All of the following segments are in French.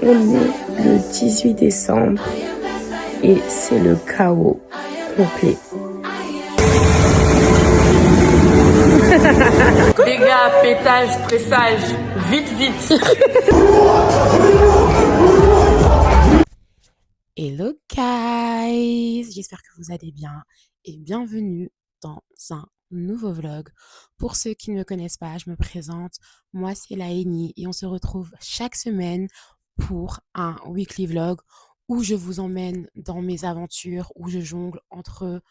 On est le 18 décembre et c'est le chaos complet. Dégâts, pétage, stressage, vite, vite. Hello guys, j'espère que vous allez bien et bienvenue dans un nouveau vlog. Pour ceux qui ne me connaissent pas, je me présente, moi c'est Laënie et on se retrouve chaque semaine pour un weekly vlog où je vous emmène dans mes aventures, où je jongle entre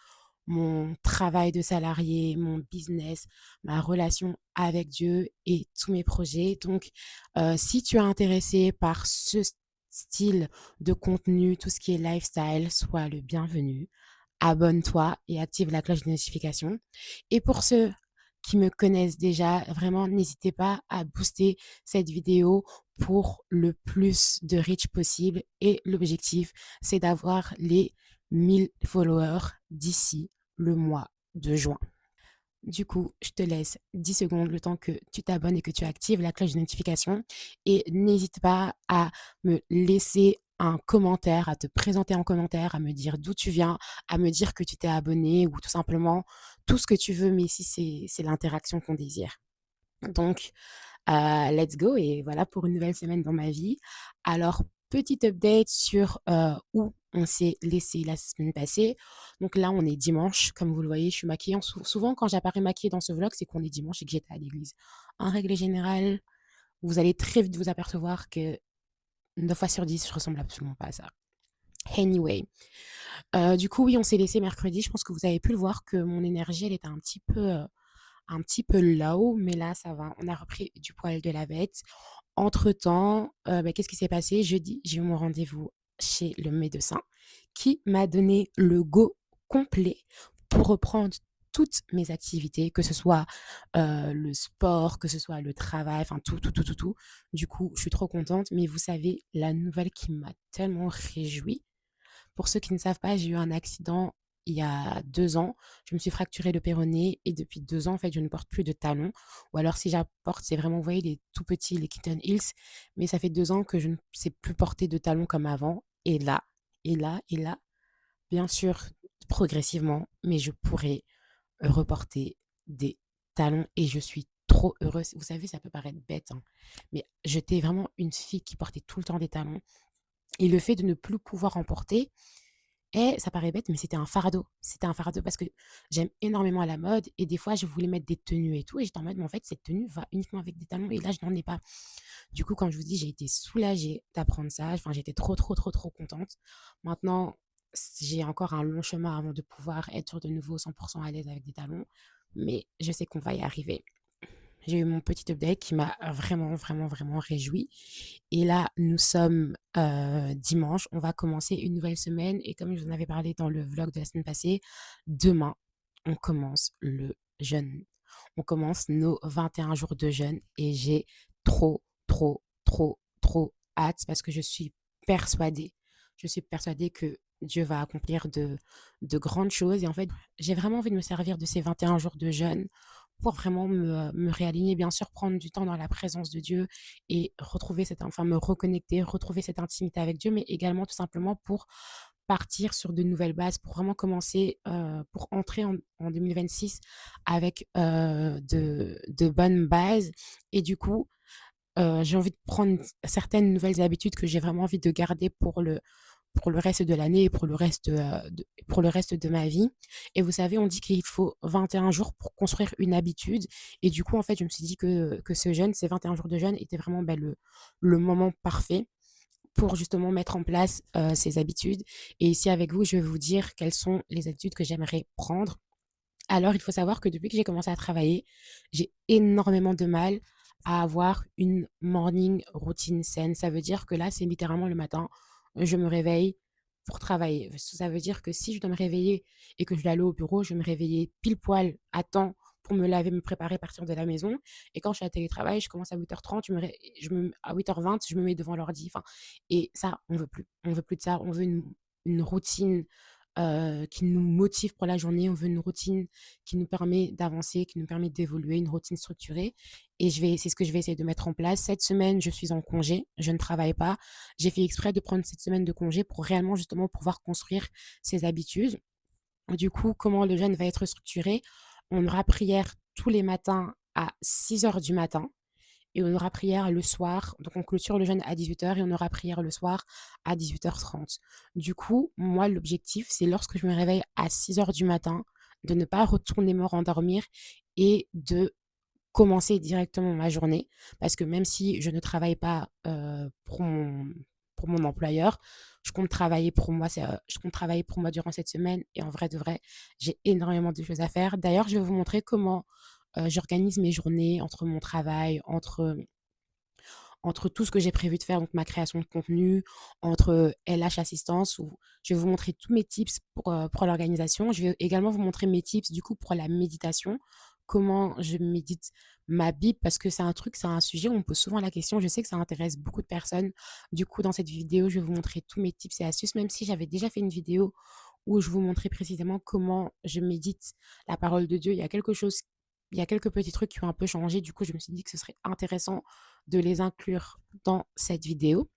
mon travail de salarié, mon business, ma relation avec Dieu et tous mes projets. Donc, si tu es intéressé par ce style de contenu, tout ce qui est lifestyle, sois le bienvenu. Abonne-toi et active la cloche de notification. Et pour ceux qui me connaissent déjà, vraiment, n'hésitez pas à booster cette vidéo pour le plus de reach possible. Et l'objectif, c'est d'avoir les 1000 followers d'ici le mois de juin. Du coup, je te laisse 10 secondes le temps que tu t'abonnes et que tu actives la cloche de notification. Et n'hésite pas à me laisser un commentaire, à te présenter en commentaire, à me dire d'où tu viens, à me dire que tu t'es abonné ou tout simplement tout ce que tu veux. Mais ici, c'est l'interaction qu'on désire. Donc, let's go et voilà pour une nouvelle semaine dans ma vie. Alors, petite update sur où on s'est laissé la semaine passée. Donc là, on est dimanche. Comme vous le voyez, je suis maquillée. Souvent, quand j'apparais maquillée dans ce vlog, c'est qu'on est dimanche et que j'étais à l'église. En règle générale, vous allez très vite vous apercevoir que 9 fois sur 10, je ressemble absolument pas à ça. Anyway, du coup, oui, on s'est laissé mercredi. Je pense que vous avez pu le voir que mon énergie, elle était un petit peu low, mais là, ça va. On a repris du poil de la bête. Entre-temps, qu'est-ce qui s'est passé? Jeudi, j'ai eu mon rendez-vous chez le médecin qui m'a donné le go complet pour reprendre toutes mes activités, que ce soit le sport, que ce soit le travail, enfin tout, tout, tout, tout, tout. Du coup, je suis trop contente. Mais vous savez, la nouvelle qui m'a tellement réjouie, pour ceux qui ne savent pas, j'ai eu un accident il y a 2 ans. Je me suis fracturé le péroné et depuis 2 ans, en fait, je ne porte plus de talons. Ou alors, si j'apporte, c'est vraiment, vous voyez, les tout petits, les Kitten Heels. Mais ça fait 2 ans que je ne sais plus porter de talons comme avant. Et là, bien sûr, progressivement, mais je pourrais reporter des talons et je suis trop heureuse. Vous savez, ça peut paraître bête, hein, mais j'étais vraiment une fille qui portait tout le temps des talons. Et le fait de ne plus pouvoir en porter, et ça paraît bête, mais c'était un fardeau. C'était un fardeau parce que j'aime énormément la mode et des fois, je voulais mettre des tenues et tout. Et j'étais en mode, mais en fait, cette tenue va uniquement avec des talons et là, je n'en ai pas. Du coup, quand je vous dis, j'ai été soulagée d'apprendre ça. Enfin, j'étais trop, trop, trop, trop contente. Maintenant, j'ai encore un long chemin avant de pouvoir être de nouveau 100% à l'aise avec des talons. Mais je sais qu'on va y arriver. J'ai eu mon petit update qui m'a vraiment, vraiment, vraiment réjouie. Et là, nous sommes dimanche. On va commencer une nouvelle semaine. Et comme je vous en avais parlé dans le vlog de la semaine passée, demain, on commence le jeûne. On commence nos 21 jours de jeûne. Et j'ai trop, trop, trop, trop hâte parce que je suis persuadée. Je suis persuadée que Dieu va accomplir de grandes choses. Et en fait, j'ai vraiment envie de me servir de ces 21 jours de jeûne pour vraiment me réaligner, bien sûr, prendre du temps dans la présence de Dieu et retrouver enfin, me reconnecter, retrouver cette intimité avec Dieu, mais également tout simplement pour partir sur de nouvelles bases, pour vraiment commencer, pour entrer en 2026 avec de bonnes bases. Et du coup, j'ai envie de prendre certaines nouvelles habitudes que j'ai vraiment envie de garder pour le reste de l'année et pour le reste de ma vie. Et vous savez, on dit qu'il faut 21 jours pour construire une habitude. Et du coup, en fait, je me suis dit que ce jeûne, ces 21 jours de jeûne, était vraiment le moment parfait pour justement mettre en place ces habitudes. Et ici, avec vous, je vais vous dire quelles sont les habitudes que j'aimerais prendre. Alors, il faut savoir que depuis que j'ai commencé à travailler, j'ai énormément de mal à avoir une morning routine saine. Ça veut dire que là, c'est littéralement le matin, je me réveille pour travailler. Ça veut dire que si je dois me réveiller et que je dois aller au bureau, je vais me réveiller pile poil à temps pour me laver, me préparer, partir de la maison. Et quand je suis à télétravail, je commence à 8h30, à 8h20, je me mets devant l'ordi. Enfin, et ça, on veut plus. On veut plus de ça. On veut une routine qui nous motive pour la journée. On veut une routine qui nous permet d'avancer, qui nous permet d'évoluer, une routine structurée. Et c'est ce que je vais essayer de mettre en place. Cette semaine, je suis en congé, je ne travaille pas. J'ai fait exprès de prendre cette semaine de congé pour réellement justement pouvoir construire ces habitudes. Du coup, comment le jeûne va être structuré? On aura prière tous les matins à 6 heures du matin et on aura prière le soir. Donc, on clôture le jeûne à 18 heures et on aura prière le soir à 18h30. Du coup, moi, l'objectif, c'est lorsque je me réveille à 6 heures du matin, de ne pas retourner me rendormir et de commencer directement ma journée. Parce que même si je ne travaille pas pour mon employeur, je compte travailler pour moi. Je compte travailler pour moi durant cette semaine. Et en vrai de vrai, j'ai énormément de choses à faire. D'ailleurs, je vais vous montrer comment j'organise mes journées entre mon travail, entre tout ce que j'ai prévu de faire, donc ma création de contenu, entre LH assistance, où je vais vous montrer tous mes tips pour l'organisation. Je vais également vous montrer mes tips du coup pour la méditation, comment je médite ma Bible, parce que c'est un sujet où on me pose souvent la question. Je sais que ça intéresse beaucoup de personnes. Du coup, dans cette vidéo, je vais vous montrer tous mes tips et astuces, même si j'avais déjà fait une vidéo où je vous montrais précisément comment je médite la parole de Dieu. Il y a quelques petits trucs qui ont un peu changé. Du coup, je me suis dit que ce serait intéressant de les inclure dans cette vidéo.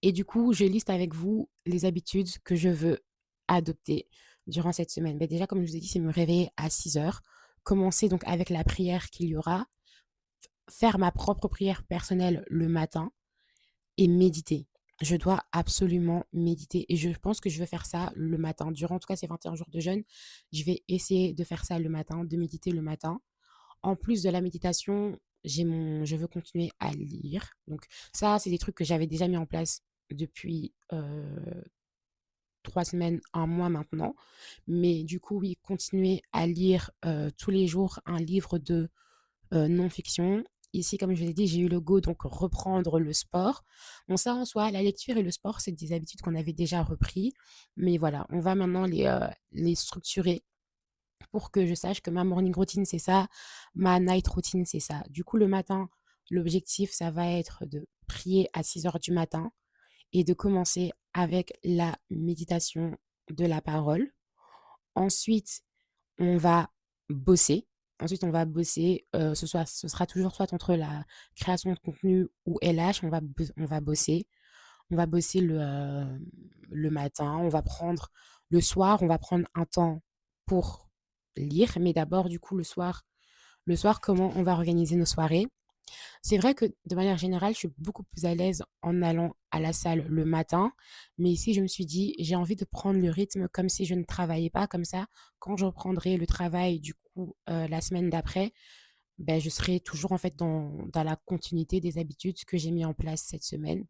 Et du coup, je liste avec vous les habitudes que je veux adopter durant cette semaine. Déjà, comme je vous ai dit, c'est me réveiller à 6 heures. Commencer donc avec la prière qu'il y aura. Faire ma propre prière personnelle le matin et méditer. Je dois absolument méditer et je pense que je vais faire ça le matin. Durant en tout cas ces 21 jours de jeûne, je vais essayer de faire ça le matin, de méditer le matin. En plus de la méditation, je veux continuer à lire. Donc ça, c'est des trucs que j'avais déjà mis en place depuis 3 semaines, un mois maintenant. Mais du coup, oui, continuer à lire tous les jours un livre de non-fiction. Ici, comme je l'ai dit, j'ai eu le go, donc reprendre le sport. Bon, ça en soi, la lecture et le sport, c'est des habitudes qu'on avait déjà repris. Mais voilà, on va maintenant les structurer pour que je sache que ma morning routine, c'est ça, ma night routine, c'est ça. Du coup, le matin, l'objectif, ça va être de prier à 6 heures du matin et de commencer avec la méditation de la parole. Ensuite, on va bosser. Ce sera toujours soit entre la création de contenu ou LH, on va bosser. On va bosser le matin, on va prendre le soir, on va prendre un temps pour lire. Mais d'abord, du coup, le soir, comment on va organiser nos soirées? C'est vrai que de manière générale, je suis beaucoup plus à l'aise en allant à la salle le matin. Mais ici, je me suis dit, j'ai envie de prendre le rythme comme si je ne travaillais pas. Comme ça, quand je reprendrai le travail, du coup, la semaine d'après, ben, je serai toujours en fait dans la continuité des habitudes que j'ai mis en place cette semaine.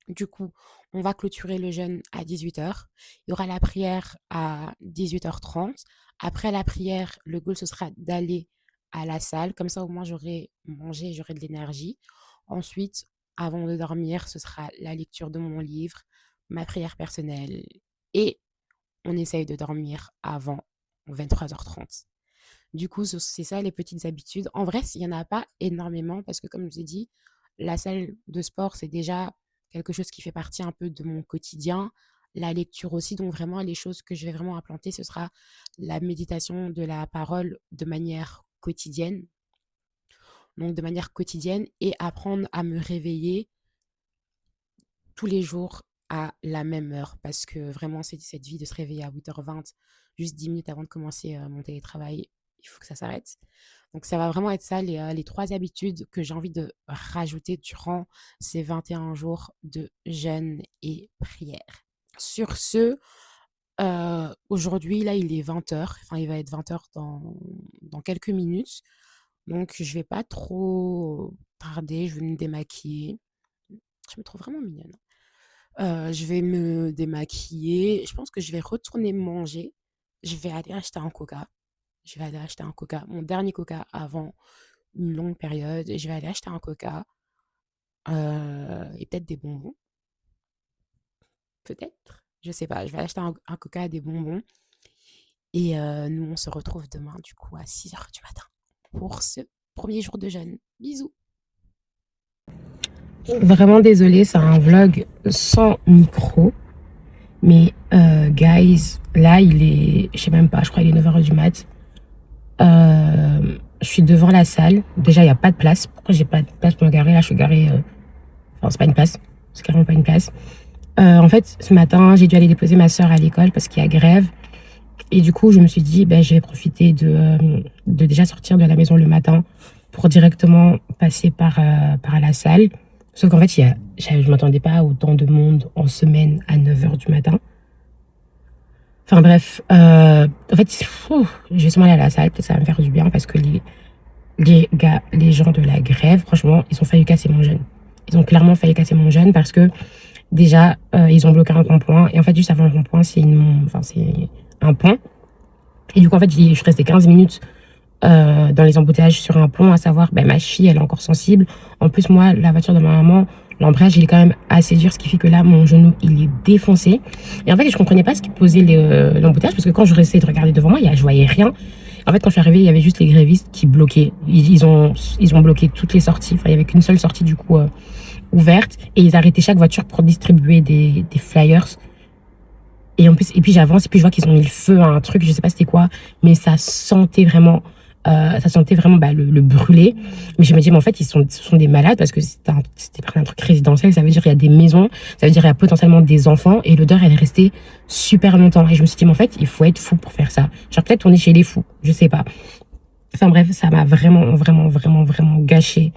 Du coup, on va clôturer le jeûne à 18 heures. Il y aura la prière à 18h30. Après la prière, le goal, ce sera d'aller à la salle. Comme ça, au moins, j'aurai mangé, j'aurai de l'énergie. Ensuite, avant de dormir, ce sera la lecture de mon livre, ma prière personnelle. Et on essaye de dormir avant 23h30. Du coup, c'est ça les petites habitudes. En vrai, il n'y en a pas énormément parce que, comme je vous ai dit, la salle de sport, c'est déjà quelque chose qui fait partie un peu de mon quotidien. La lecture aussi, donc vraiment, les choses que je vais vraiment implanter, ce sera la méditation de la parole de manière quotidienne. Donc, de manière quotidienne et apprendre à me réveiller tous les jours à la même heure parce que vraiment, c'est cette vie de se réveiller à 8h20, juste 10 minutes avant de commencer mon télétravail, il faut que ça s'arrête. Donc, ça va vraiment être ça, les 3 habitudes que j'ai envie de rajouter durant ces 21 jours de jeûne et prière. Sur ce, aujourd'hui, là, il est 20h. Enfin, il va être 20h dans quelques minutes. Donc, je vais pas trop tarder. Je vais me démaquiller. Je me trouve vraiment mignonne. Je vais me démaquiller. Je pense que je vais retourner manger. Je vais aller acheter un coca. Je vais aller acheter un coca, mon dernier coca avant une longue période. Et je vais aller acheter un coca et peut-être des bonbons. Peut-être. Je sais pas. Je vais acheter un coca et des bonbons. Et nous, on se retrouve demain, du coup, à 6 heures du matin pour ce premier jour de jeûne. Bisous. Vraiment désolée, c'est un vlog sans micro. Mais Guys, là, il est, je sais même pas, je crois qu'il est 9h du mat. Je suis devant la salle. Déjà, il n'y a pas de place. Pourquoi j'ai pas de place pour me garer? Là, je suis garée. Enfin, c'est pas une place. C'est carrément pas une place. En fait, ce matin, j'ai dû aller déposer ma soeur à l'école parce qu'il y a grève. Et du coup, je me suis dit, ben, je vais profiter de déjà sortir de la maison le matin pour directement passer par la salle. Sauf qu'en fait, je ne m'attendais pas à autant de monde en semaine à 9h du matin. Enfin bref, en fait, je vais sûrement aller à la salle, peut-être ça va me faire du bien parce que les gens de la grève, franchement, ils ont failli casser mon jeûne. Ils ont clairement failli casser mon jeûne parce que déjà, ils ont bloqué un rond-point. Et en fait, juste avant le rond-point, c'est un pont. Et du coup, en fait, je suis restée 15 minutes dans les embouteillages sur un pont, à savoir, ben, ma fille, elle est encore sensible. En plus, moi, la voiture de ma maman, l'embrayage, il est quand même assez dur, ce qui fait que là, mon genou, il est défoncé. Et en fait, je comprenais pas ce qui posait l'embouteillage, parce que quand je restais de regarder devant moi, je voyais rien. En fait, quand je suis arrivée, il y avait juste les grévistes qui bloquaient. Ils ont bloqué toutes les sorties. Enfin, il y avait qu'une seule sortie, du coup, ouverte. Et ils arrêtaient chaque voiture pour distribuer des flyers. Et en plus, et puis j'avance, et puis je vois qu'ils ont mis le feu à un truc, je sais pas c'était quoi, mais ça sentait vraiment le brûler. Mais je me dis, mais en fait, ce sont des malades parce que c'était un truc résidentiel. Ça veut dire qu'il y a des maisons, ça veut dire qu'il y a potentiellement des enfants et l'odeur, elle est restée super longtemps. Et je me suis dit, mais en fait, il faut être fou pour faire ça. Genre, peut-être on est chez les fous, je sais pas. Enfin bref, ça m'a vraiment gâché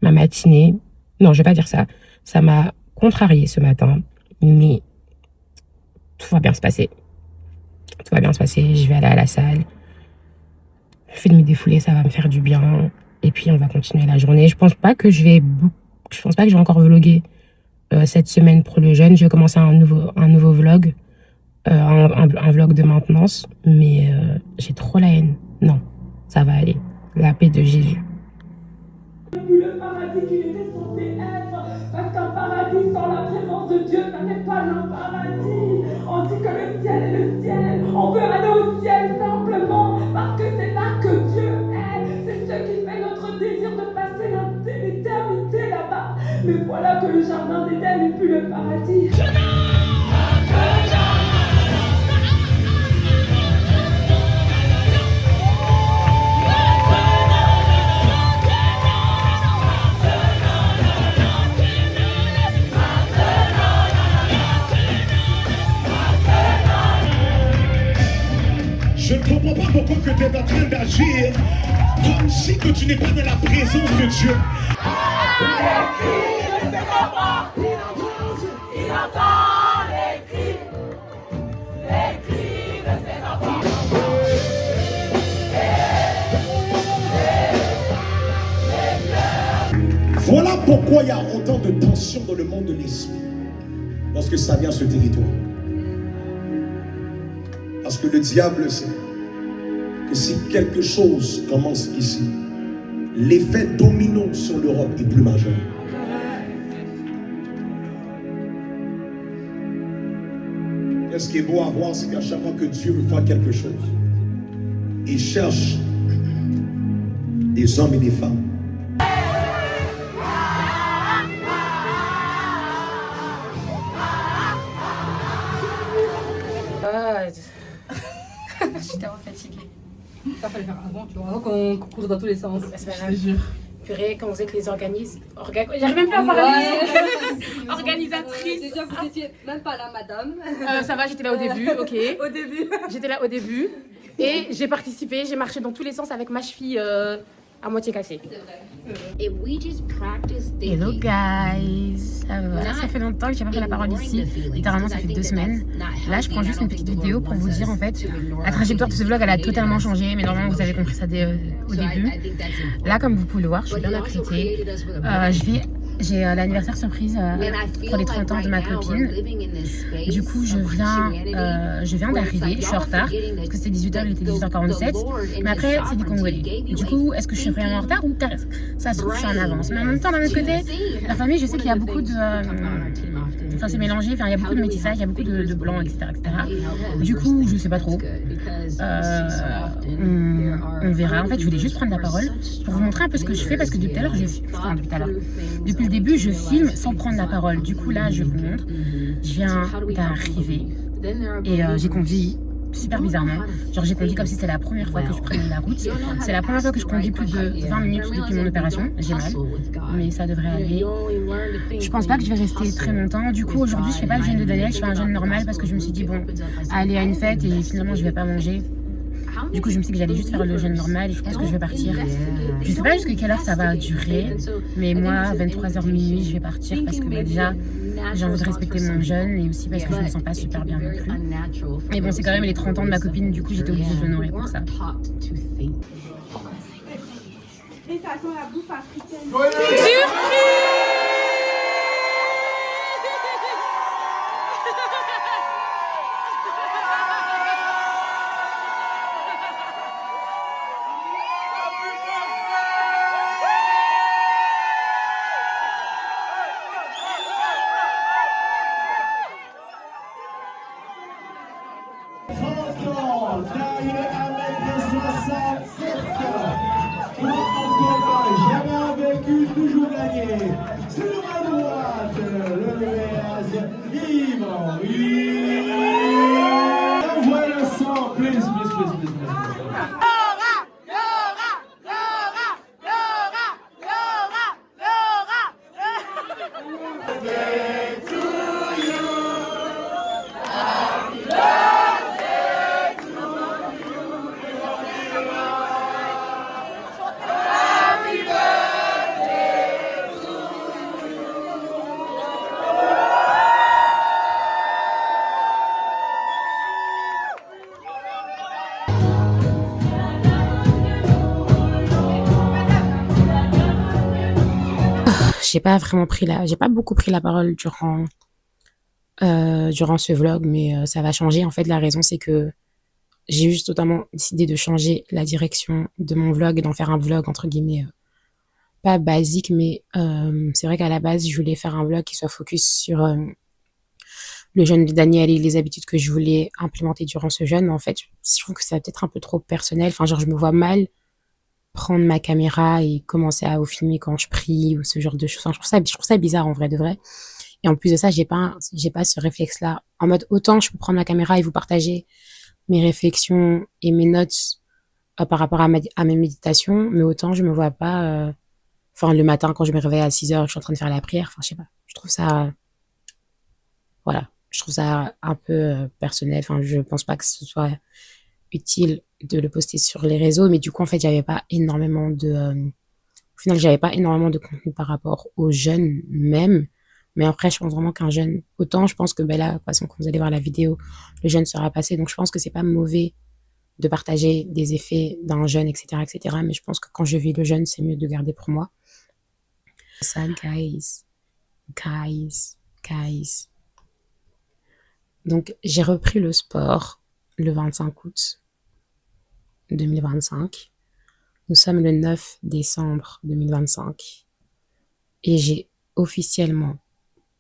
ma matinée. Non, je vais pas dire ça. Ça m'a contrariée ce matin, mais tout va bien se passer. Tout va bien se passer. Je vais aller à la salle. Le fait de me défouler, ça va me faire du bien. Et puis, on va continuer la journée. Je pense pas que je vais encore vlogger cette semaine pour le jeûne. Je vais commencer un nouveau vlog. Un vlog de maintenance. Mais j'ai trop la haine. Non, ça va aller. La paix de Jésus. Le paradis qu'il était censé être, parce qu'un paradis sans la présence de Dieu, ça n'est pas un paradis. On dit que le ciel est le ciel, on peut aller au ciel simplement parce que c'est là que Dieu est. C'est ce qui fait notre désir de passer l'éternité là-bas. Mais voilà que le jardin d'Éden n'est plus le paradis. Je ne comprends pas pourquoi que tu es en train d'agir comme si que tu n'es pas dans la présence de Dieu. Il entend les cris de ses enfants. Voilà pourquoi il y a autant de tensions dans le monde de l'esprit lorsque ça vient à ce territoire. Parce que le diable sait que si quelque chose commence ici, l'effet domino sur l'Europe est plus majeur. Et ce qui est beau à voir, c'est qu'à chaque fois que Dieu veut faire quelque chose, il cherche des hommes et des femmes. Je suis tellement fatiguée. Ça fallait faire avant, tu vois, avant qu'on court dans tous les sens. C'est pas grave. Purée, quand vous êtes les j'arrive même pas à parler. Organisatrice. Déjà, vous n'étiez même pas là, madame. Ça va, j'étais là au début, ok. Au début. J'étais là au début. Et j'ai participé, j'ai marché dans tous les sens avec ma cheville à moitié cassée. Hello guys, ça va? Ça fait longtemps que j'ai pas pris la parole ici. Littéralement, ça fait 2 semaines. Là, je prends juste une petite vidéo pour vous dire en fait la trajectoire de ce vlog, elle a totalement changé. Mais normalement, vous avez compris ça au début. Là, comme vous pouvez le voir, je suis bien apprêtée. J'ai l'anniversaire surprise pour les 30 ans de ma copine. Du coup, je viens d'arriver, je suis en retard parce que c'était 18h, il était 18h47. Mais après, c'est des Congolais. Du coup, est-ce que je suis vraiment en retard ou ça se trouve, je suis en avance? Mais en même temps, d'un autre côté, la famille, je sais qu'il y a beaucoup de... Enfin, c'est mélangé, enfin, il y a beaucoup de métissage, il y a beaucoup de blancs, etc., etc. Du coup, je sais pas trop. On verra. En fait, je voulais juste prendre la parole pour vous montrer un peu ce que je fais parce que depuis tout à l'heure, depuis le début, je filme sans prendre la parole. Du coup, là, je vous montre. Je viens d'arriver et j'ai conduit super bizarrement. Genre, j'ai conduit comme si c'était la première fois que je prenais la route. C'est la première fois que je conduis plus de 20 minutes depuis mon opération. J'ai mal, mais ça devrait aller. Je pense pas que je vais rester très longtemps. Du coup, aujourd'hui, je fais pas le jeûne de Daniel, je fais un jeûne normal parce que je me suis dit, bon, aller à une fête et finalement, je vais pas manger. Du coup, je me suis dit que j'allais juste faire le jeûne normal et je pense que je vais partir. Je sais pas jusqu'à quelle heure ça va durer, mais moi, 23h minuit, je vais partir parce que déjà, j'ai envie de respecter mon jeûne et aussi parce que je me sens pas super bien non plus. Mais bon, c'est quand même les 30 ans de ma copine, du coup, j'étais obligée de l'honorer pour ça. Et ça sent la bouffe africaine. Toujours gagné. Sur ma droite, le VS Yves Henry. Envoie le son, please. J'ai pas beaucoup pris la parole durant ce vlog, mais ça va changer. En fait, la raison, c'est que j'ai juste totalement décidé de changer la direction de mon vlog et d'en faire un vlog, entre guillemets, pas basique, mais c'est vrai qu'à la base, je voulais faire un vlog qui soit focus sur le jeûne de Daniel et les habitudes que je voulais implémenter durant ce jeûne. Mais en fait, je trouve que c'est peut-être un peu trop personnel. Enfin, genre, je me vois mal prendre ma caméra et commencer à vous filmer quand je prie ou ce genre de choses. Enfin, je trouve ça bizarre en vrai de vrai. Et en plus de ça, j'ai pas ce réflexe-là. En mode, autant je peux prendre ma caméra et vous partager mes réflexions et mes notes par rapport à mes méditations, mais autant je me vois pas, enfin, le matin quand je me réveille à 6h, je suis en train de faire la prière. Enfin, je sais pas. Je trouve ça, voilà. Je trouve ça un peu personnel. Enfin, je pense pas que ce soit utile de le poster sur les réseaux, mais du coup, en fait, j'avais pas énormément de, au final, j'avais pas énormément de contenu par rapport aux jeunes même. Mais après, je pense vraiment qu'un jeûne, autant je pense que ben là, de toute façon, quand vous allez voir la vidéo, le jeûne sera passé. Donc, je pense que c'est pas mauvais de partager des effets d'un jeûne, etc., etc. Mais je pense que quand je vis le jeûne, c'est mieux de garder pour moi. Ça, guys. Donc, j'ai repris le sport le 25 août 2025. Nous sommes le 9 décembre 2025. Et j'ai officiellement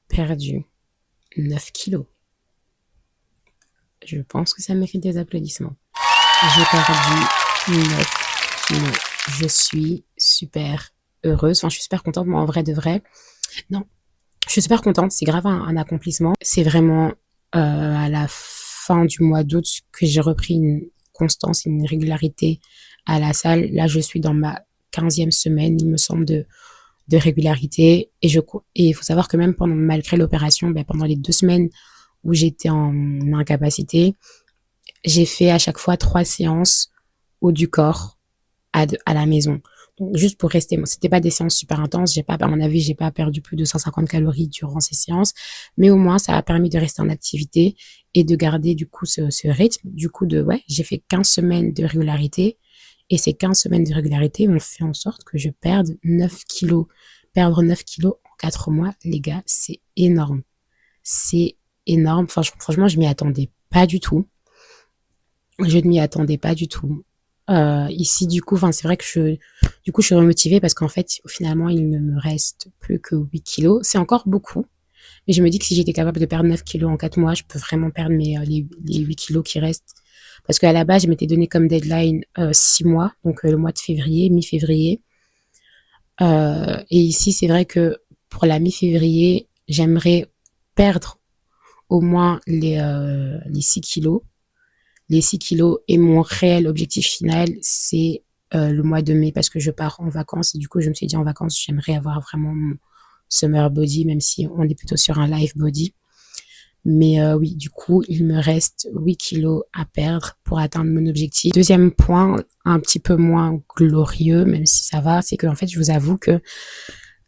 perdu 9 kilos. Je pense que ça mérite des applaudissements. J'ai perdu 9 kilos. Je suis super heureuse. Enfin, je suis super contente. Moi, en vrai de vrai. Non, je suis super contente. C'est grave un accomplissement. C'est vraiment à la fin du mois d'août que j'ai repris une constance, une régularité à la salle. Là, je suis dans ma 15e semaine, il me semble, de régularité. Et il faut savoir que même malgré l'opération, pendant les 2 semaines où j'étais en incapacité, j'ai fait à chaque fois 3 séances haut du corps à la maison. Donc, juste pour rester, c'était pas des séances super intenses. À mon avis, j'ai pas perdu plus de 150 calories durant ces séances. Mais au moins, ça a permis de rester en activité et de garder, du coup, ce rythme. Du coup, j'ai fait 15 semaines de régularité. Et ces 15 semaines de régularité ont fait en sorte que je perde 9 kilos. Perdre 9 kilos en 4 mois, les gars, c'est énorme. C'est énorme. Franchement, je m'y attendais pas du tout. Ici, du coup, c'est vrai que je suis remotivée parce qu'en fait, finalement, il ne me reste plus que 8 kilos. C'est encore beaucoup. Mais je me dis que si j'étais capable de perdre 9 kilos en 4 mois, je peux vraiment perdre les 8 kilos qui restent. Parce qu'à la base, je m'étais donné comme deadline 6 mois, donc le mois de février, mi-février. Et ici, c'est vrai que pour la mi-février, j'aimerais perdre au moins les 6 kilos. Les 6 kilos et mon réel objectif final, c'est le mois de mai parce que je pars en vacances et du coup, je me suis dit en vacances, j'aimerais avoir vraiment mon summer body, même si on est plutôt sur un life body. Mais oui, du coup, il me reste 8 kilos à perdre pour atteindre mon objectif. Deuxième point, un petit peu moins glorieux, même si ça va, c'est que en fait, je vous avoue que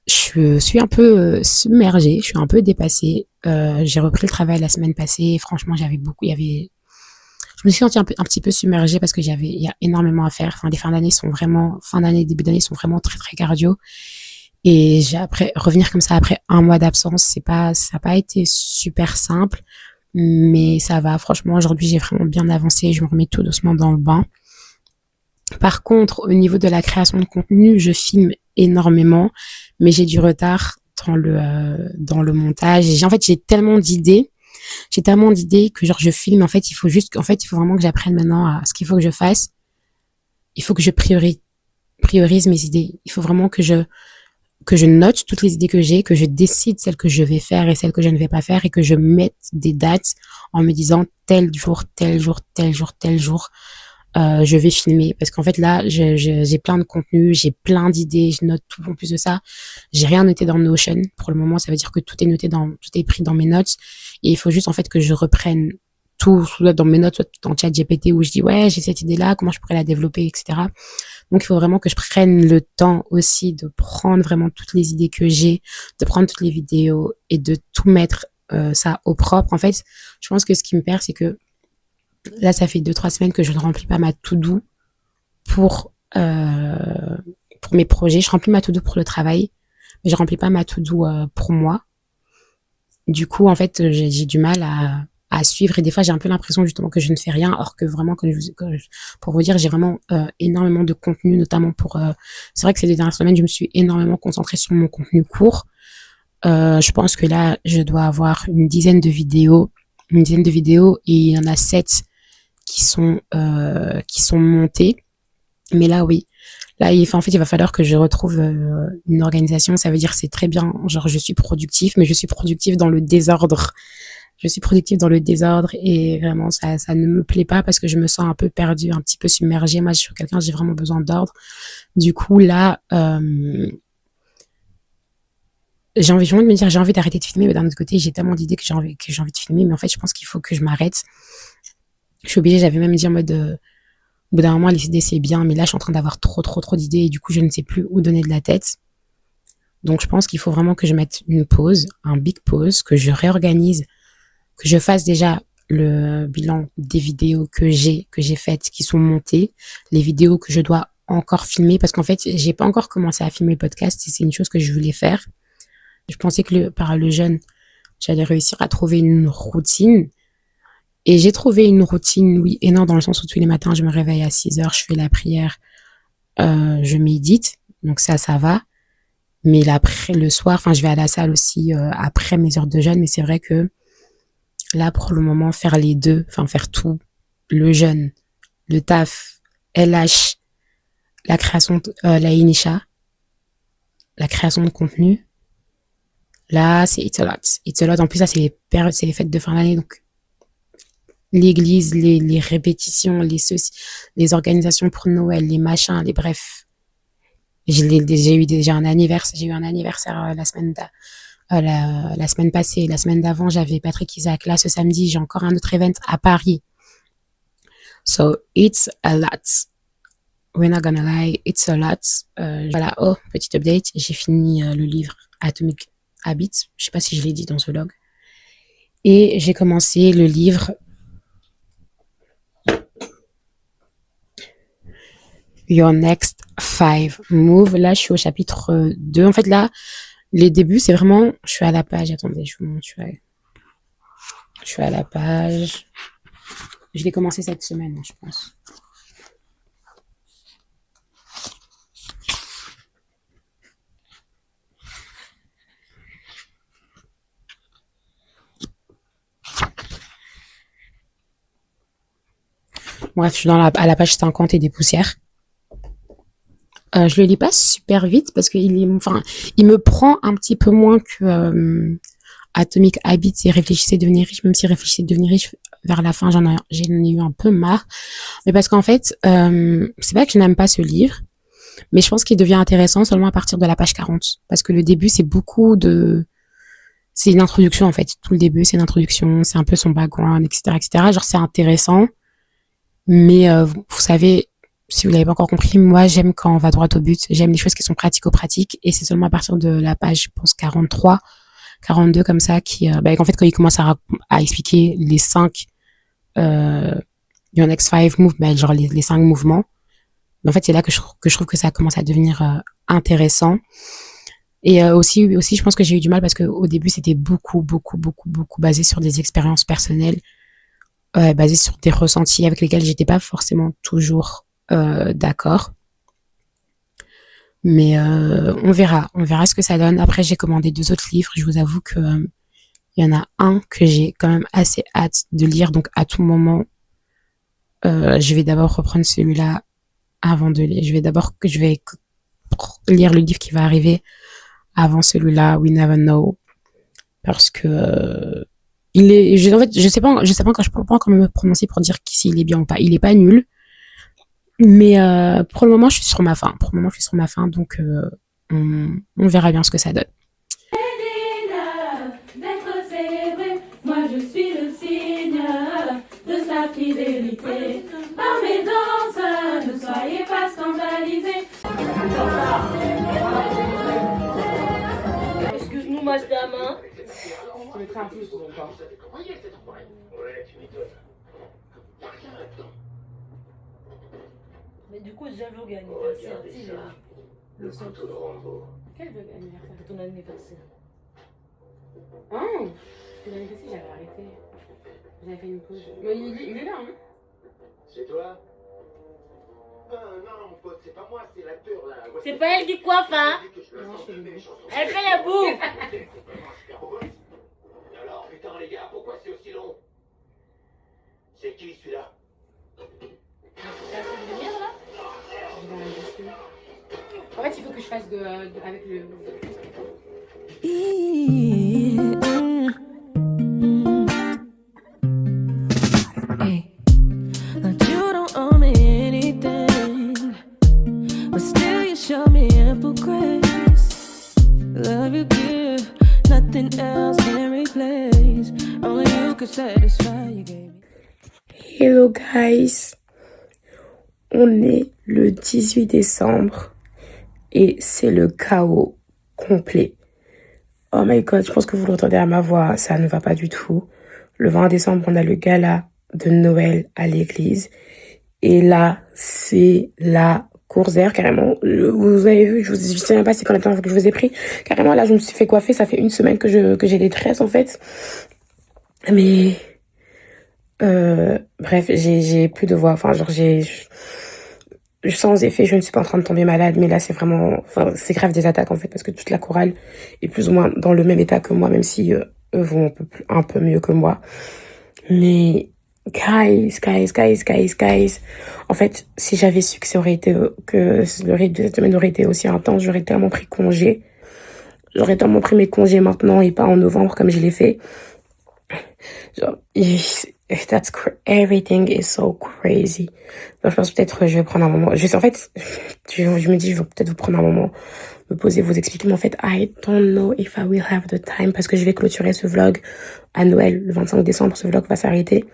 je suis un peu submergée, je suis un peu dépassée. J'ai repris le travail la semaine passée et franchement, je me suis sentie un petit peu submergée parce que il y a énormément à faire. Enfin, les fin d'année, début d'année sont vraiment très, très cardio. Et revenir comme ça après un mois d'absence, ça a pas été super simple, mais ça va. Franchement, aujourd'hui, j'ai vraiment bien avancé. Je me remets tout doucement dans le bain. Par contre, au niveau de la création de contenu, je filme énormément, mais j'ai du retard dans le montage. J'ai tellement d'idées. J'ai tellement d'idées que je filme. Il faut vraiment que j'apprenne maintenant à ce qu'il faut que je fasse. Il faut que je priorise mes idées. Il faut vraiment que je note toutes les idées que j'ai, que je décide celles que je vais faire et celles que je ne vais pas faire et que je mette des dates en me disant tel jour, je vais filmer. Parce qu'en fait, là, j'ai plein de contenus, j'ai plein d'idées, je note tout. En plus de ça, j'ai rien noté dans Notion. Pour le moment, ça veut dire que tout est pris dans mes notes. Et il faut juste, en fait, que je reprenne tout, soit dans mes notes, soit dans ChatGPT où je dis, ouais, j'ai cette idée-là, comment je pourrais la développer, etc. Donc, il faut vraiment que je prenne le temps aussi de prendre vraiment toutes les idées que j'ai, de prendre toutes les vidéos et de tout mettre ça au propre. En fait, je pense que ce qui me perd, c'est que là, ça fait 2-3 semaines que je ne remplis pas ma to-do pour mes projets. Je remplis ma to-do pour le travail, mais je remplis pas ma to-do pour moi. Du coup, en fait, j'ai du mal à suivre et des fois, j'ai un peu l'impression justement que je ne fais rien, or que vraiment, pour vous dire, j'ai vraiment énormément de contenu, notamment c'est vrai que ces 2 dernières semaines, je me suis énormément concentrée sur mon contenu court. Je pense que là, je dois avoir une dizaine de vidéos et il y en a 7 qui sont montées. Mais là, oui. Là, il va falloir que je retrouve une organisation. Ça veut dire c'est très bien. Je suis productive, mais je suis productive dans le désordre. Et vraiment, ça ne me plaît pas parce que je me sens un peu perdue, un petit peu submergée. Moi, je suis quelqu'un, j'ai vraiment besoin d'ordre. Du coup, là, j'ai envie de me dire, j'ai envie d'arrêter de filmer, mais d'un autre côté, j'ai tellement d'idées que j'ai envie de filmer. Mais en fait, je pense qu'il faut que je m'arrête. Je suis obligée, j'avais même dit en mode, au bout d'un moment, les idées, c'est bien, mais là, je suis en train d'avoir trop d'idées et du coup, je ne sais plus où donner de la tête. Donc, je pense qu'il faut vraiment que je mette une pause, un big pause, que je réorganise, que je fasse déjà le bilan des vidéos que j'ai faites, qui sont montées, les vidéos que je dois encore filmer, parce qu'en fait, j'ai pas encore commencé à filmer le podcast et c'est une chose que je voulais faire. Je pensais que par le jeûne, j'allais réussir à trouver une routine. Et j'ai trouvé une routine, oui et non, dans le sens où tous les matins, je me réveille à 6h, je fais la prière, je médite, donc ça va. Mais après, le soir, je vais à la salle aussi après mes heures de jeûne, mais c'est vrai que là, pour le moment, faire les deux, faire tout, le jeûne, le taf, LH, la création, la Inisha, la création de contenu, là, c'est it's a lot. En plus, là, c'est les fêtes de fin d'année, donc l'église, les répétitions, les organisations pour Noël, les machins, les bref. J'ai eu un anniversaire la semaine passée. La semaine d'avant, j'avais Patrick Isaac. Là, ce samedi, j'ai encore un autre event à Paris. So, it's a lot. We're not gonna lie, it's a lot. Voilà, petit update. J'ai fini le livre Atomic Habits. Je sais pas si je l'ai dit dans ce vlog. Et j'ai commencé le livre Your Next 5 Move. Là, je suis au chapitre 2. En fait, là, les débuts, c'est vraiment... Je suis à la page... Attendez, je vous montre. Je suis à la page... Je l'ai commencé cette semaine, je pense. Bref, je suis à la page 50 et des poussières. Je le lis pas super vite parce qu'il est, enfin, il me prend un petit peu moins que Atomic Habits et Réfléchissez devenir riche, même si Réfléchissez devenir riche vers la fin, j'en ai eu un peu marre. Mais parce qu'en fait, c'est pas que je n'aime pas ce livre, mais je pense qu'il devient intéressant seulement à partir de la page 40. Parce que le début, c'est une introduction, en fait. Tout le début, c'est une introduction, c'est un peu son background, etc., etc. Genre, c'est intéressant. Mais, vous savez, si vous l'avez pas encore compris, moi, j'aime quand on va droit au but. J'aime les choses qui sont pratico-pratiques. Et c'est seulement à partir de la page, je pense, 43, 42, comme ça, qu'en fait, quand il commence à expliquer les 5, Your Next 5 Moves, genre les 5 mouvements. Mais en fait, c'est là que je trouve que ça commence à devenir intéressant. Et aussi, je pense que j'ai eu du mal parce que au début, c'était beaucoup basé sur des expériences personnelles, basé sur des ressentis avec lesquels j'étais pas forcément toujours d'accord. Mais on verra ce que ça donne. Après, j'ai commandé 2 autres livres. Je vous avoue que il y en a un que j'ai quand même assez hâte de lire. Donc à tout moment, je vais d'abord reprendre celui-là avant de lire. Je vais lire le livre qui va arriver avant celui-là, We Never Know, parce que en fait, je sais pas quand je peux pas encore me prononcer pour dire s'il est bien ou pas. Il est pas nul, mais pour le moment, je suis sur ma faim. Donc on verra bien ce que ça donne. D'être célébré, moi je suis le signe de sa fidélité. Par mes danses, ne soyez pas scandalisés. Excuse-nous, madame. Tu mettrais un pouce sur ton corps. Mais du coup, j'ai vlog anniversaire. Le son. Quel anniversaire? Ton anniversaire. Ah, c'était l'anniversaire, j'avais arrêté. J'avais fait une pause. Mais il est là, hein? C'est toi? Non, mon pote, c'est pas moi, c'est l'acteur là. C'est pas elle qui coiffe, hein? Non, je fais des mots. Elle fait la boue. Alors, putain, les gars, pourquoi c'est aussi long? C'est qui celui-là? T'as assez de lumière, là? Je vais enregistrer. En fait, il faut que je fasse avec le... Hey, but you don't owe me anything, but still you show me ample grace. Love you give, nothing else can replace. Only you could satisfy. You gave me. Hello guys, on est le 18 décembre et c'est le chaos complet. Oh my god, je pense que vous l'entendez à ma voix, ça ne va pas du tout. Le 20 décembre, on a le gala de Noël à l'église et là, c'est la course d'air carrément. Vous avez vu, je sais même pas c'est combien de temps que je vous ai pris. Carrément, là, je me suis fait coiffer, ça fait 1 semaine que j'ai des tresses en fait. Mais... bref, j'ai plus de voix, enfin genre sans effet, je ne suis pas en train de tomber malade, mais là c'est vraiment, enfin c'est grave des attaques en fait, parce que toute la chorale est plus ou moins dans le même état que moi, même si eux vont un peu mieux que moi. Mais guys, en fait, si j'avais su que ça aurait été, que le rythme de cette semaine aurait été aussi intense, j'aurais tellement pris congé, j'aurais tellement pris mes congés maintenant et pas en novembre comme je l'ai fait. Genre, everything is so crazy. Donc, je pense peut-être je vais prendre un moment. En fait, je me dis, je vais peut-être vous prendre un moment, me poser, vous expliquer. Mais en fait, I don't know if I will have the time parce que je vais clôturer ce vlog à Noël, le 25 décembre. Ce vlog va s'arrêter.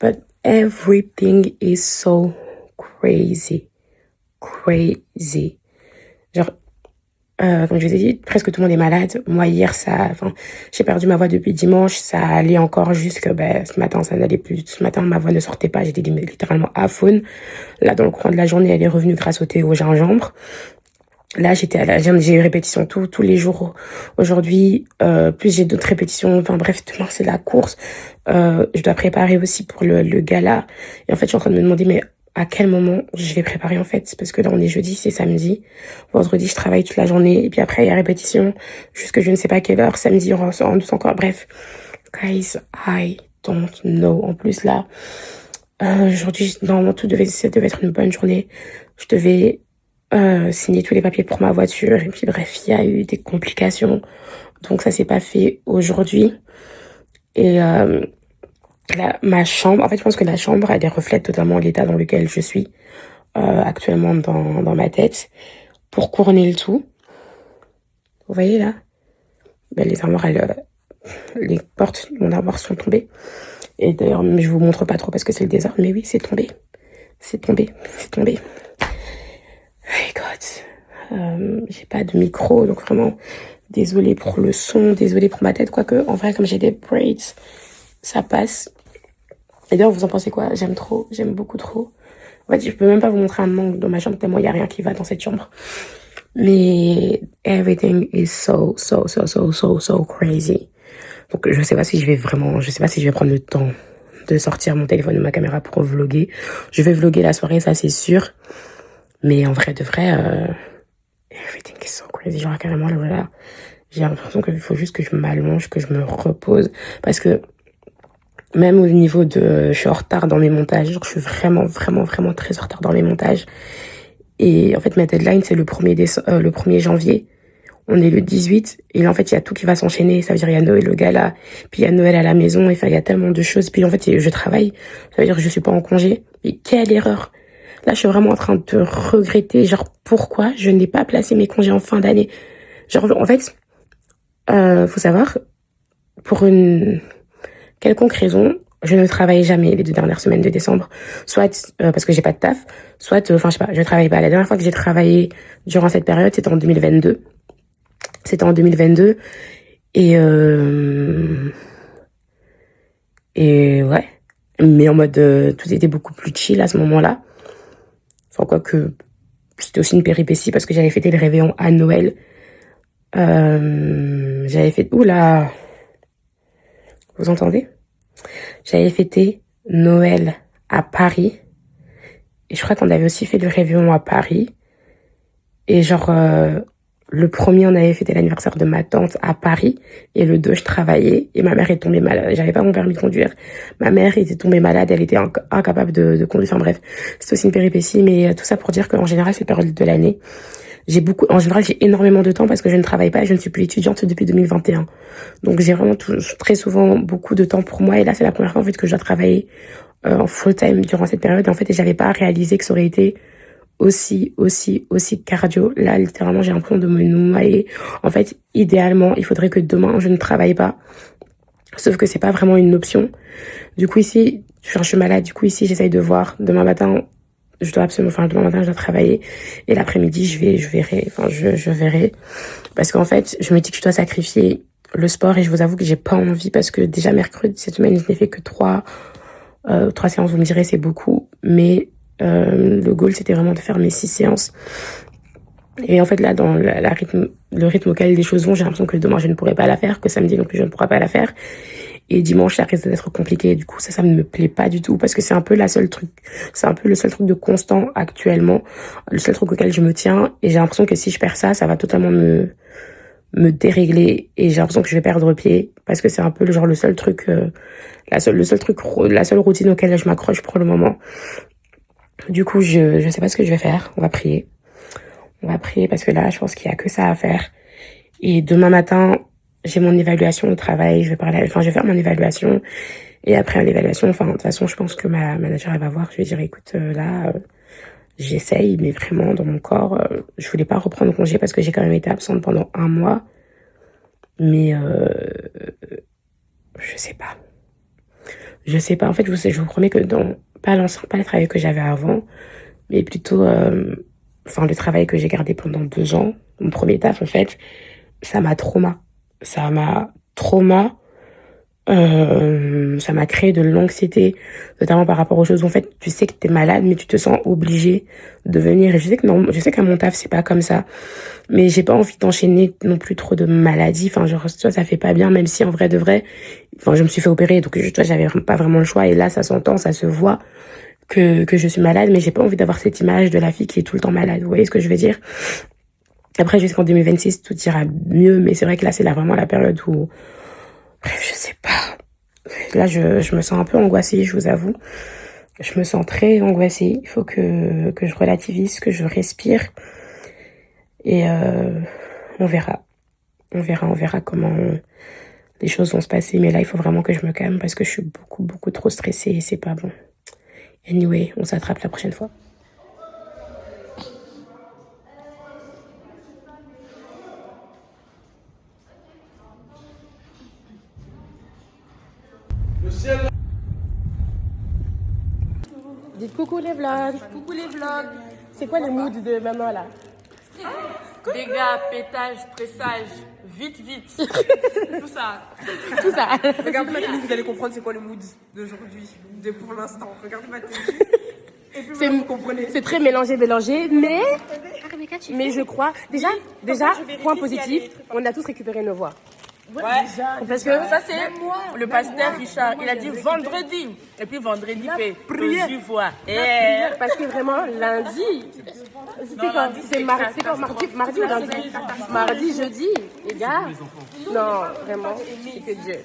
But everything is so crazy. Genre, comme je vous ai dit, presque tout le monde est malade. Moi, hier, j'ai perdu ma voix depuis dimanche. Ça allait encore jusque, ce matin, ça n'allait plus. Ce matin, ma voix ne sortait pas. J'étais littéralement aphone. Là, dans le courant de la journée, elle est revenue grâce au thé au gingembre. Là, j'ai eu répétition tous les jours. Aujourd'hui, plus j'ai d'autres répétitions. Enfin, bref, demain, c'est la course. Je dois préparer aussi pour le gala. Et en fait, je suis en train de me demander, mais à quel moment je vais préparer en fait, parce que là on est jeudi, c'est samedi, vendredi je travaille toute la journée et puis après il y a répétition jusque je ne sais pas quelle heure, samedi on doute encore, bref guys, I don't know. En plus là aujourd'hui normalement ça devait être une bonne journée, je devais signé tous les papiers pour ma voiture. Et puis bref, il y a eu des complications. Donc ça s'est pas fait aujourd'hui. Et ma chambre, en fait, je pense que la chambre, elle reflète totalement l'état dans lequel je suis actuellement dans ma tête. Pour couronner le tout, vous voyez là, ben, les armoires, les portes de mon armoire sont tombées. Et d'ailleurs, je vous montre pas trop parce que c'est le désordre, mais oui, c'est tombé. C'est tombé. J'ai pas de micro, donc vraiment, désolée pour le son, désolée pour ma tête, quoique, en vrai, comme j'ai des braids, ça passe. Et d'ailleurs, vous en pensez quoi? J'aime beaucoup trop. En fait, je peux même pas vous montrer un angle dans ma chambre, tellement il y a rien qui va dans cette chambre. Mais everything is so crazy. Donc, je sais pas si je vais prendre le temps de sortir mon téléphone ou ma caméra pour vlogger. Je vais vlogger la soirée, ça c'est sûr. Mais en vrai de vrai, everything is so crazy. Genre carrément, là, j'ai l'impression qu'il faut juste que je m'allonge, que je me repose. Parce que même au niveau je suis en retard dans mes montages. Genre, je suis vraiment très en retard dans mes montages. Et en fait, ma deadline, c'est le 1er janvier. On est le 18. Et là, en fait, il y a tout qui va s'enchaîner. Ça veut dire, il y a Noël, le gala. Puis, il y a Noël à la maison. Enfin, il y a tellement de choses. Puis, en fait, je travaille. Ça veut dire que je suis pas en congé. Mais quelle erreur! Là, je suis vraiment en train de regretter. Genre, pourquoi je n'ai pas placé mes congés en fin d'année? Genre, en fait, faut savoir, pour une quelconque raison, je ne travaille jamais les 2 dernières semaines de décembre. Soit parce que j'ai pas de taf, soit, je sais pas, je travaille pas. La dernière fois que j'ai travaillé durant cette période, c'était en 2022. Et ouais. Mais en mode, tout était beaucoup plus chill à ce moment-là. Enfin, quoique, c'était aussi une péripétie parce que j'avais fêté le réveillon à Noël. Oula! Vous entendez? J'avais fêté Noël à Paris. Et je crois qu'on avait aussi fait le réveillon à Paris. Et genre, le 1er, on avait fêté l'anniversaire de ma tante à Paris. Et le 2, je travaillais. Et ma mère est tombée malade. J'avais pas mon permis de conduire. Ma mère était tombée malade. Elle était incapable de conduire. Enfin bref, c'est aussi une péripétie. Mais tout ça pour dire qu'en général, cette période de l'année, j'ai énormément de temps parce que je ne travaille pas. Je ne suis plus étudiante depuis 2021. Donc j'ai vraiment très souvent beaucoup de temps pour moi. Et là, c'est la première fois en fait que je dois travailler en full time durant cette période. En fait, et j'avais pas réalisé que ça aurait été aussi cardio. Là, littéralement, j'ai l'impression de me noyer. En fait, idéalement, il faudrait que demain, je ne travaille pas. Sauf que c'est pas vraiment une option. Du coup, ici, je suis malade. Du coup, ici, j'essaye de voir. Demain matin, je dois travailler. Et l'après-midi, je verrai. Parce qu'en fait, je me dis que je dois sacrifier le sport et je vous avoue que j'ai pas envie parce que déjà mercredi, cette semaine, je n'ai fait que 3 séances. Vous me direz, c'est beaucoup. Mais le goal, c'était vraiment de faire mes 6 séances. Et en fait, là, dans le rythme auquel les choses vont, j'ai l'impression que demain, je ne pourrai pas la faire, que samedi non plus, je ne pourrai pas la faire. Et dimanche, ça risque d'être compliqué. Du coup, ça ne me plaît pas du tout parce que c'est un peu le seul truc de constant actuellement, le seul truc auquel je me tiens. Et j'ai l'impression que si je perds ça, ça va totalement me dérégler et j'ai l'impression que je vais perdre pied parce que c'est un peu le seul truc, la seule routine auquel je m'accroche pour le moment. Du coup, je sais pas ce que je vais faire. On va prier parce que là, je pense qu'il y a que ça à faire. Et demain matin, j'ai mon évaluation au travail, je vais faire mon évaluation. Et après l'évaluation, de toute façon, je pense que ma manager, elle va voir. Je vais dire, écoute, là, j'essaye, mais vraiment, dans mon corps, je voulais pas reprendre congé parce que j'ai quand même été absente pendant 1 mois. Mais, je sais pas. En fait, je vous promets que pas le travail que j'avais avant, mais plutôt, le travail que j'ai gardé pendant 2 ans, mon premier taf, en fait, ça m'a ça m'a créé de l'anxiété, notamment par rapport aux choses où en fait tu sais que t'es malade mais tu te sens obligé de venir. Et je sais qu'à mon taf c'est pas comme ça, mais j'ai pas envie d'enchaîner non plus trop de maladies. Enfin genre ça fait pas bien, même si en vrai de vrai, je me suis fait opérer donc j'avais pas vraiment le choix et là ça s'entend, ça se voit que je suis malade, mais j'ai pas envie d'avoir cette image de la fille qui est tout le temps malade. Vous voyez ce que je veux dire? Après jusqu'en 2026 tout ira mieux, mais c'est vrai que là c'est vraiment la période où bref, je sais pas. Là, je me sens un peu angoissée, je vous avoue. Je me sens très angoissée. Il faut que je relativise, que je respire. Et on verra. On verra comment les choses vont se passer. Mais là, il faut vraiment que je me calme parce que je suis beaucoup trop stressée et c'est pas bon. Anyway, on s'attrape la prochaine fois. Dites coucou les vlogs. Coucou les vlogs. C'est quoi le mood de maman là? Dégâts, pétage, stressage, vite. Tout ça. Tout ça. Regardez ma tenue, vous allez comprendre c'est quoi le mood d'aujourd'hui, de pour l'instant. Regardez ma tenue. Et puis vous comprenez. C'est très mélangé, mais je crois déjà point positif, on a tous récupéré nos voix. Ouais, parce que ça c'est le pasteur Richard, il a dit vendredi, et puis vendredi prière. Parce que vraiment lundi, c'était mardi ou lundi? Mardi, jeudi, les gars. Non, vraiment, c'est que Dieu.